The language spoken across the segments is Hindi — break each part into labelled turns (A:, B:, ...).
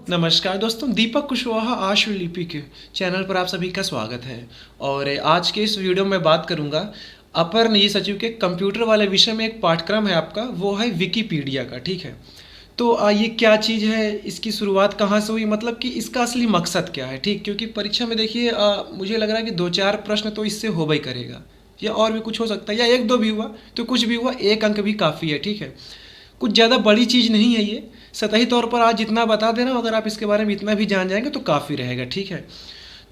A: नमस्कार दोस्तों, दीपक कुशवाहा आशुलिपि के चैनल पर आप सभी का स्वागत है। और आज के इस वीडियो में बात करूंगा अपर निजी सचिव के कंप्यूटर वाले विषय में। एक पाठ्यक्रम है आपका, वो है विकिपीडिया का। ठीक है, तो ये क्या चीज़ है, इसकी शुरुआत कहाँ से हुई, मतलब कि इसका असली मकसद क्या है। ठीक, क्योंकि परीक्षा में देखिए मुझे लग रहा है कि 2-4 प्रश्न तो इससे हो ही करेगा, या और भी कुछ हो सकता है, या 1-2 भी हुआ तो कुछ भी हुआ, 1 अंक भी काफ़ी है। ठीक है, कुछ ज़्यादा बड़ी चीज़ नहीं है ये, सतही तौर पर आज जितना बता दे रहा हूँ, अगर आप इसके बारे में इतना भी जान जाएंगे तो काफ़ी रहेगा। ठीक है,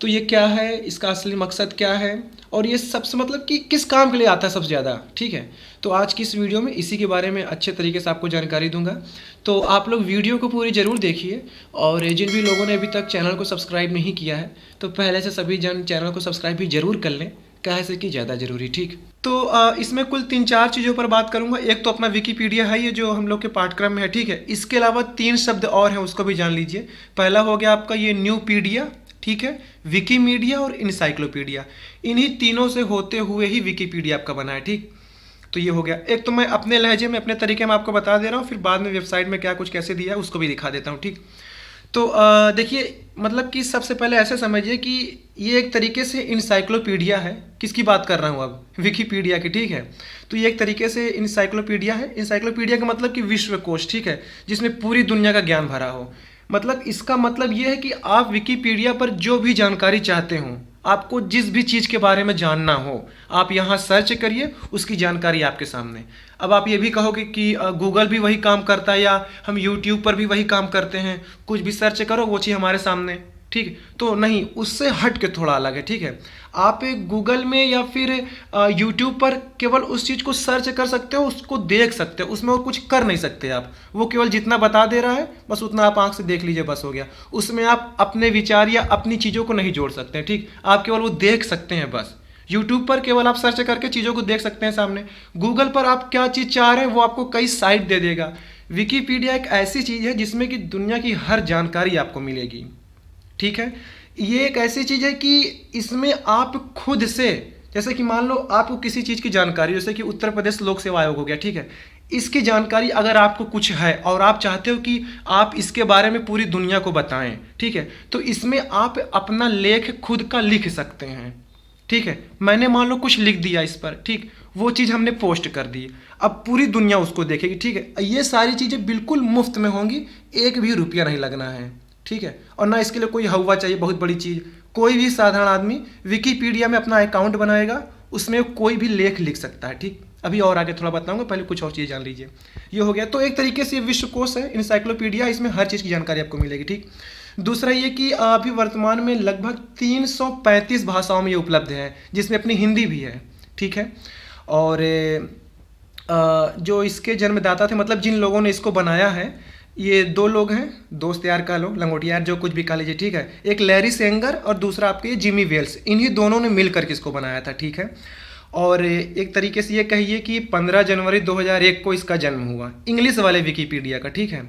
A: तो ये क्या है, इसका असली मकसद क्या है, और ये सबसे मतलब कि किस काम के लिए आता है सबसे ज़्यादा। ठीक है, तो आज की इस वीडियो में इसी के बारे में अच्छे तरीके से आपको जानकारी दूंगा। तो आप लोग वीडियो को पूरी ज़रूर देखिए, और जिन भी लोगों ने अभी तक चैनल को सब्सक्राइब नहीं किया है तो पहले से सभी जन चैनल को सब्सक्राइब भी ज़रूर कर लें, कैसे कि ज़्यादा ज़रूरी। ठीक, तो इसमें कुल 3-4 चीज़ों पर बात करूंगा। एक तो अपना विकिपीडिया है, ये जो हम लोग के पाठ्यक्रम में है। ठीक है, इसके अलावा 3 शब्द और हैं, उसको भी जान लीजिए। पहला हो गया आपका ये न्यूपीडिया, ठीक है, विकीमीडिया और इंसाइक्लोपीडिया। इन्हीं तीनों से होते हुए ही विकिपीडिया आपका बना है। ठीक, तो ये हो गया। एक तो मैं अपने लहजे में अपने तरीके में आपको बता दे रहा हूँ, फिर बाद में वेबसाइट में क्या कुछ कैसे दिया है उसको भी दिखा देता हूँ। ठीक, तो देखिए, मतलब कि सबसे पहले ऐसे समझिए कि ये एक तरीके से इंसाइक्लोपीडिया है। किसकी बात कर रहा हूँ अब, विकिपीडिया की। ठीक है, तो ये एक तरीके से इंसाइक्लोपीडिया है। इंसाइक्लोपीडिया का मतलब कि विश्वकोश, ठीक है, जिसमें पूरी दुनिया का ज्ञान भरा हो। मतलब इसका मतलब ये है कि आप विकिपीडिया पर जो भी जानकारी चाहते हो, आपको जिस भी चीज़ के बारे में जानना हो, आप यहाँ सर्च करिए, उसकी जानकारी आपके सामने। अब आप ये भी कहोगे कि गूगल भी वही काम करता है, या हम यूट्यूब पर भी वही काम करते हैं, कुछ भी सर्च करो वो चीज़ हमारे सामने। ठीक, तो नहीं, उससे हट के थोड़ा अलग है। ठीक है, आप गूगल में या फिर यूट्यूब पर केवल उस चीज़ को सर्च कर सकते हो, उसको देख सकते हो, उसमें और कुछ कर नहीं सकते आप। वो केवल जितना बता दे रहा है बस उतना आप आंख से देख लीजिए, बस हो गया। उसमें आप अपने विचार या अपनी चीज़ों को नहीं जोड़ सकते। ठीक, आप केवल वो देख सकते हैं बस। यूट्यूब पर केवल आप सर्च करके चीज़ों को देख सकते हैं सामने। गूगल पर आप क्या चीज़ चाह रहे हैं वो आपको कई साइट दे देगा। विकिपीडिया एक ऐसी चीज़ है जिसमें कि दुनिया की हर जानकारी आपको मिलेगी। ठीक है, ये एक ऐसी चीज़ है कि इसमें आप खुद से, जैसे कि मान लो आपको किसी चीज़ की जानकारी, जैसे कि उत्तर प्रदेश लोक सेवा आयोग हो गया। ठीक है, इसकी जानकारी अगर आपको कुछ है और आप चाहते हो कि आप इसके बारे में पूरी दुनिया को बताएं, ठीक है, तो इसमें आप अपना लेख खुद का लिख सकते हैं। ठीक है, मैंने मान लो कुछ लिख दिया इस पर, ठीक, वो चीज़ हमने पोस्ट कर दी, अब पूरी दुनिया उसको देखेगी। ठीक है, ये सारी चीज़ें बिल्कुल मुफ्त में होंगी, 1 भी रुपया नहीं लगना है। ठीक है, और ना इसके लिए कोई हवा चाहिए बहुत बड़ी चीज़। कोई भी साधारण आदमी विकिपीडिया में अपना अकाउंट बनाएगा, उसमें कोई भी लेख लिख सकता है। ठीक, अभी और आगे थोड़ा बताऊंगा, पहले कुछ और चीज़ जान लीजिए। ये हो गया, तो एक तरीके से विश्वकोश है इंसाइक्लोपीडिया, इसमें हर चीज़ की जानकारी आपको मिलेगी। ठीक, दूसरा ये कि अभी वर्तमान में लगभग 335 भाषाओं में ये उपलब्ध है, जिसमें अपनी हिंदी भी है। ठीक है, और जो इसके जन्मदाता थे, मतलब जिन लोगों ने इसको बनाया है, ये 2 लोग हैं, दोस्त यार कह लो, लंगोटियार, जो कुछ भी कह लीजिए। ठीक है, एक लैरी सेंगर और दूसरा आपके जिमी वेल्स, इन्हीं दोनों ने मिलकर के इसको बनाया था। ठीक है, और एक तरीके से ये कहिए कि 15 जनवरी 2001 को इसका जन्म हुआ, इंग्लिश वाले विकिपीडिया का। ठीक है,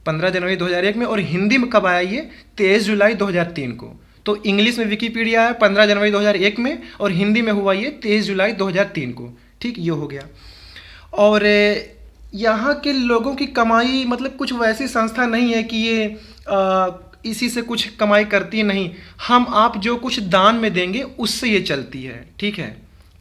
A: 15 जनवरी 2001 में, और हिंदी में कब आया ये, 23 जुलाई 2003 को। तो इंग्लिश में विकिपीडिया है 15 जनवरी 2001 में, और हिंदी में हुआ ये 23 जुलाई 2003 को। ठीक, ये हो गया। और यहाँ के लोगों की कमाई, मतलब कुछ वैसी संस्था नहीं है कि ये इसी से कुछ कमाई करती है, नहीं। हम आप जो कुछ दान में देंगे उससे ये चलती है। ठीक है,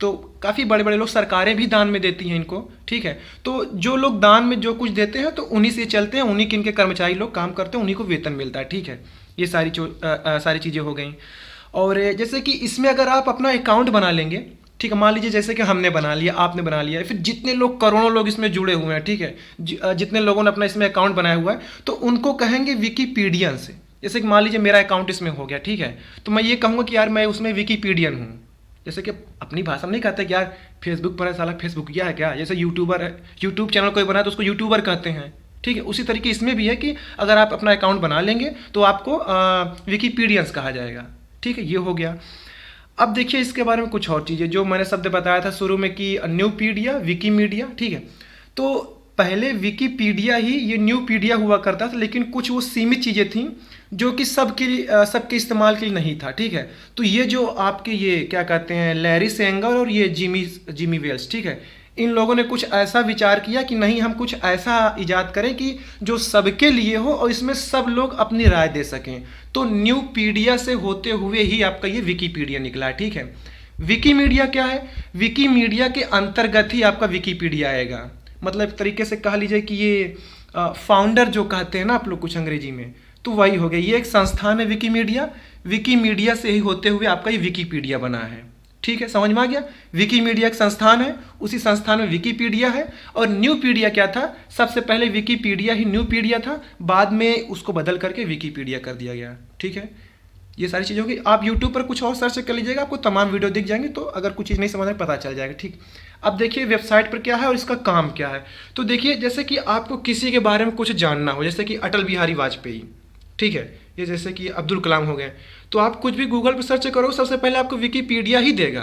A: तो काफ़ी बड़े बड़े लोग, सरकारें भी दान में देती हैं इनको। ठीक है, तो जो लोग दान में जो कुछ देते हैं तो उन्हीं से चलते हैं, उन्हीं के इनके कर्मचारी लोग काम करते हैं, उन्हीं को वेतन मिलता है। ठीक है, ये सारी चीज़ें हो गई। और जैसे कि इसमें अगर आप अपना अकाउंट बना लेंगे, ठीक है, मान लीजिए जैसे कि हमने बना लिया, आपने बना लिया, फिर जितने लोग, करोड़ों लोग इसमें जुड़े हुए हैं, ठीक है, जितने लोगों ने अपना इसमें अकाउंट बनाया हुआ है, तो उनको कहेंगे विकिपीडियन से। जैसे कि मान लीजिए मेरा अकाउंट इसमें हो गया, ठीक है, तो मैं ये कहूँगा कि यार मैं उसमें विकिपीडियन हूँ। जैसे कि अपनी भाषा में नहीं कहते कि यार फेसबुक पर है, साला फेसबुकिया है क्या, जैसे यूट्यूबर है, यूट्यूब चैनल कोई बनाए तो उसको यूट्यूबर कहते हैं। ठीक है, उसी तरीके इसमें भी है कि अगर आप अपना अकाउंट बना लेंगे तो आपको विकिपीडियंस कहा जाएगा। ठीक है, ये हो गया। अब देखिए इसके बारे में कुछ और चीज़ें, जो मैंने शब्द बताया था शुरू में कि न्यूपीडिया, विकीमीडिया। ठीक है, तो पहले विकिपीडिया ही ये न्यूपीडिया हुआ करता था, लेकिन कुछ वो सीमित चीज़ें थीं जो कि सबके इस्तेमाल के लिए नहीं था। ठीक है, तो ये जो आपके ये क्या कहते हैं, लैरी सेंगर और ये जिमी वेल्स, ठीक है, इन लोगों ने कुछ ऐसा विचार किया कि नहीं, हम कुछ ऐसा इजाद करें कि जो सबके लिए हो और इसमें सब लोग अपनी राय दे सकें। तो न्यूपीडिया से होते हुए ही आपका ये विकीपीडिया निकला है, ठीक है। विकीमीडिया क्या है? विकीमीडिया के अंतर्गत ही आपका विकीपीडिया आएगा। मतलब एक तरीके से कह लीजिए कि ये फाउंडर जो कहते हैं ना आप लोग कुछ अंग्रेजी में, तो वही हो गया। ये एक संस्थान है विकीमीडिया, विकीमीडिया से ही होते हुए आपका ये विकीपीडिया बना है, ठीक है, समझ में आ गया। विकीमीडिया एक संस्थान है, उसी संस्थान में विकीपीडिया है। और न्यूपीडिया क्या था? सबसे पहले विकीपीडिया ही न्यूपीडिया था, बाद में उसको बदल करके विकीपीडिया कर दिया गया, ठीक है। ये सारी चीज़ होगी। आप यूट्यूब पर कुछ और सर्च कर लीजिएगा, आपको तमाम वीडियो दिख जाएंगे, तो अगर कुछ चीज़ नहीं समझ में पता चल जाएगा, ठीक। अब देखिए वेबसाइट पर क्या है और इसका काम क्या है। तो देखिए, जैसे कि आपको किसी के बारे में कुछ जानना हो, जैसे कि अटल बिहारी वाजपेयी, ठीक है, ये जैसे कि अब्दुल कलाम हो गए, तो आप कुछ भी गूगल पर सर्च करो, सबसे पहले आपको विकीपीडिया ही देगा।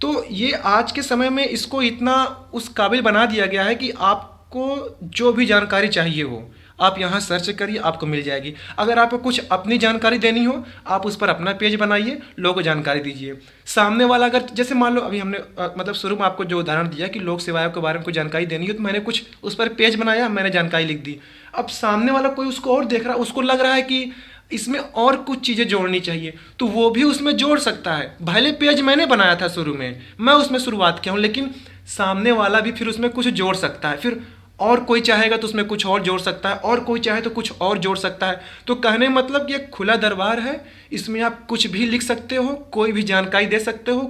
A: तो ये आज के समय में इसको इतना उस काबिल बना दिया गया है कि आपको जो भी जानकारी चाहिए हो आप यहाँ सर्च करिए, आपको मिल जाएगी। अगर आपको कुछ अपनी जानकारी देनी हो, आप उस पर अपना पेज बनाइए, लोगों को जानकारी दीजिए। सामने वाला अगर, जैसे मान लो अभी हमने मतलब शुरू में आपको जो उदाहरण दिया कि लोक सेवाओं के बारे में कोई जानकारी देनी हो, तो मैंने कुछ उस पर पेज बनाया, मैंने जानकारी लिख दी। अब सामने वाला कोई उसको और देख रहा है, उसको लग रहा है कि इसमें और कुछ चीज़ें जोड़नी चाहिए, तो वो भी उसमें जोड़ सकता है। भले पेज मैंने बनाया था शुरू में, मैं उसमें शुरुआत किया हूँ, लेकिन सामने वाला भी फिर उसमें कुछ जोड़ सकता है। फिर और कोई चाहेगा तो उसमें कुछ और जोड़ सकता है, और कोई चाहे तो कुछ और जोड़ सकता है। तो कहने मतलब कि एक खुला दरबार है, इसमें आप कुछ भी लिख सकते हो, कोई भी जानकारी दे सकते हो,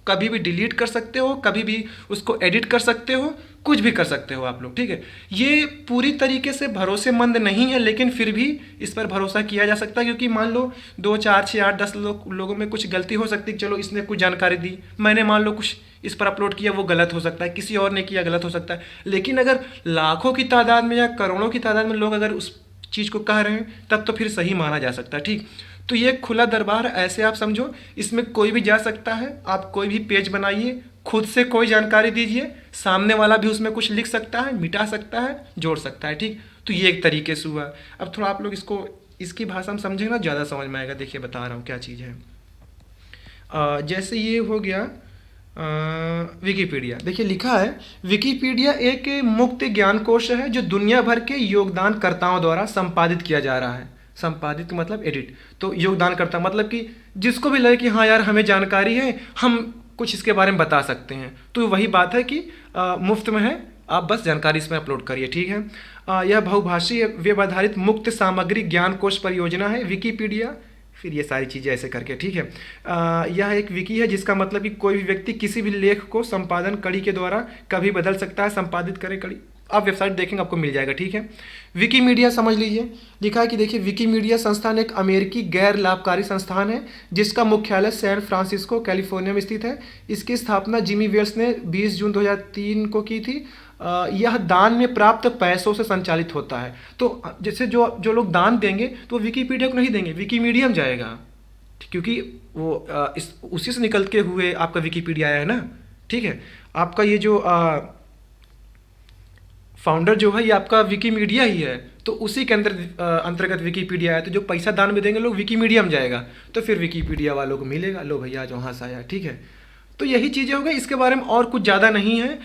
A: कभी भी डिलीट कर सकते हो, कभी भी उसको एडिट कर सकते हो, कुछ भी कर सकते हो आप लोग, ठीक है। ये पूरी तरीके से भरोसेमंद नहीं है, लेकिन फिर भी इस पर भरोसा किया जा सकता है, क्योंकि मान लो 2, 4, 6, 8, 10 लोगों में कुछ गलती हो सकती है। चलो इसने कुछ जानकारी दी, मैंने मान लो कुछ इस पर अपलोड किया, वो गलत हो सकता है, किसी और ने किया गलत हो सकता है। लेकिन अगर लाखों की तादाद में या करोड़ों की तादाद में लोग अगर उस चीज़ को कह रहे हैं, तब तो फिर सही माना जा सकता है, ठीक। तो ये खुला दरबार ऐसे आप समझो, इसमें कोई भी जा सकता है। आप कोई भी पेज बनाइए, खुद से कोई जानकारी दीजिए, सामने वाला भी उसमें कुछ लिख सकता है, मिटा सकता है, जोड़ सकता है, ठीक। तो ये एक तरीके से हुआ। अब थोड़ा आप लोग इसको इसकी भाषा में समझेंगे ना, ज़्यादा समझ में आएगा। देखिए बता रहा हूँ क्या चीज़ है। जैसे ये हो गया विकीपीडिया। देखिए लिखा है, विकीपीडिया एक मुक्त ज्ञान कोश है जो दुनिया भर के योगदानकर्ताओं द्वारा संपादित किया जा रहा है। संपादित मतलब एडिट, तो योगदानकर्ता मतलब कि जिसको भी लगे कि हाँ यार हमें जानकारी है, हम कुछ इसके बारे में बता सकते हैं, तो वही बात है कि मुफ्त में है, आप बस जानकारी इसमें अपलोड करिए, ठीक है। यह बहुभाषी वेब आधारित मुक्त सामग्री ज्ञान कोश परियोजना है विकीपीडिया। फिर ये सारी चीज़ें ऐसे करके, ठीक है। यह एक विकी है जिसका मतलब कि कोई भी व्यक्ति किसी भी लेख को संपादन कड़ी के द्वारा कभी बदल सकता है, संपादित करे कड़ी। आप वेबसाइट देखेंगे आपको मिल जाएगा, ठीक है। विकीमीडिया समझ लीजिए, लिखा है कि देखिए विकीमीडिया संस्थान एक अमेरिकी गैर लाभकारी संस्थान है जिसका मुख्यालय सैन फ्रांसिस्को कैलिफोर्निया में स्थित है। इसकी स्थापना जिमी वेल्स ने 20 जून 2003 को की थी। यह दान में प्राप्त पैसों से संचालित होता है। तो जैसे जो लोग दान देंगे तो विकीपीडिया को नहीं देंगे, विकीमीडिया में जाएगा, क्योंकि वो उसी से निकल के हुए आपका विकीपीडिया आया है ना, ठीक है। आपका ये जो फाउंडर जो है ये आपका विकीमीडिया ही है, तो उसी के अंतर्गत विकीपीडिया है। तो जो पैसा दान में देंगे लोग, विकीमीडिया में जाएगा, तो फिर विकीपीडिया वालों को मिलेगा, लो भैया जो वहाँ से आया, ठीक है। तो यही चीज़ें हो गई, इसके बारे में और कुछ ज़्यादा नहीं है।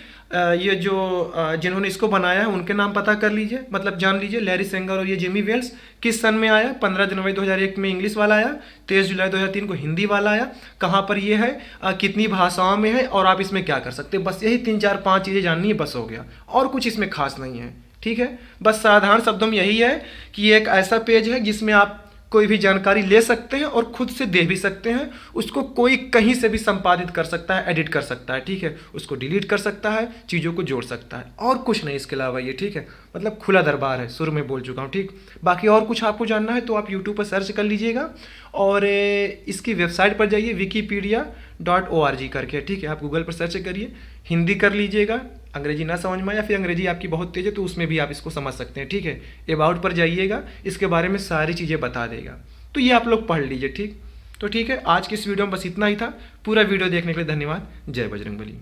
A: ये जो जिन्होंने इसको बनाया है उनके नाम पता कर लीजिए, मतलब जान लीजिए, लैरी सेंगर और ये जिमी वेल्स। किस सन में आया? 15 जनवरी 2001 में इंग्लिश वाला आया, 23 जुलाई 2003 को हिंदी वाला आया। कहाँ पर ये है, कितनी भाषाओं में है, और आप इसमें क्या कर सकते हैं, बस यही 3, 4, 5 चीज़ें जाननी है, बस हो गया। और कुछ इसमें खास नहीं है, ठीक है। बस साधारण शब्दों में यही है कि ये एक ऐसा पेज है जिसमें आप कोई भी जानकारी ले सकते हैं और खुद से दे भी सकते हैं। उसको कोई कहीं से भी संपादित कर सकता है, एडिट कर सकता है, ठीक है। उसको डिलीट कर सकता है, चीज़ों को जोड़ सकता है, और कुछ नहीं इसके अलावा ये, ठीक है। मतलब खुला दरबार है, शुरू में बोल चुका हूँ, ठीक। बाकी और कुछ आपको जानना है तो आप यूट्यूब पर सर्च कर लीजिएगा, और इसकी वेबसाइट पर जाइए wikipedia.org करके, ठीक है। आप गूगल पर सर्च करिए, हिंदी कर लीजिएगा, अंग्रेजी ना समझ में, या फिर अंग्रेजी आपकी बहुत तेज है तो उसमें भी आप इसको समझ सकते हैं, ठीक है। अबाउट पर जाइएगा, इसके बारे में सारी चीज़ें बता देगा, तो ये आप लोग पढ़ लीजिए, ठीक। तो ठीक है, आज की इस वीडियो में बस इतना ही था। पूरा वीडियो देखने के लिए धन्यवाद। जय बजरंगबली।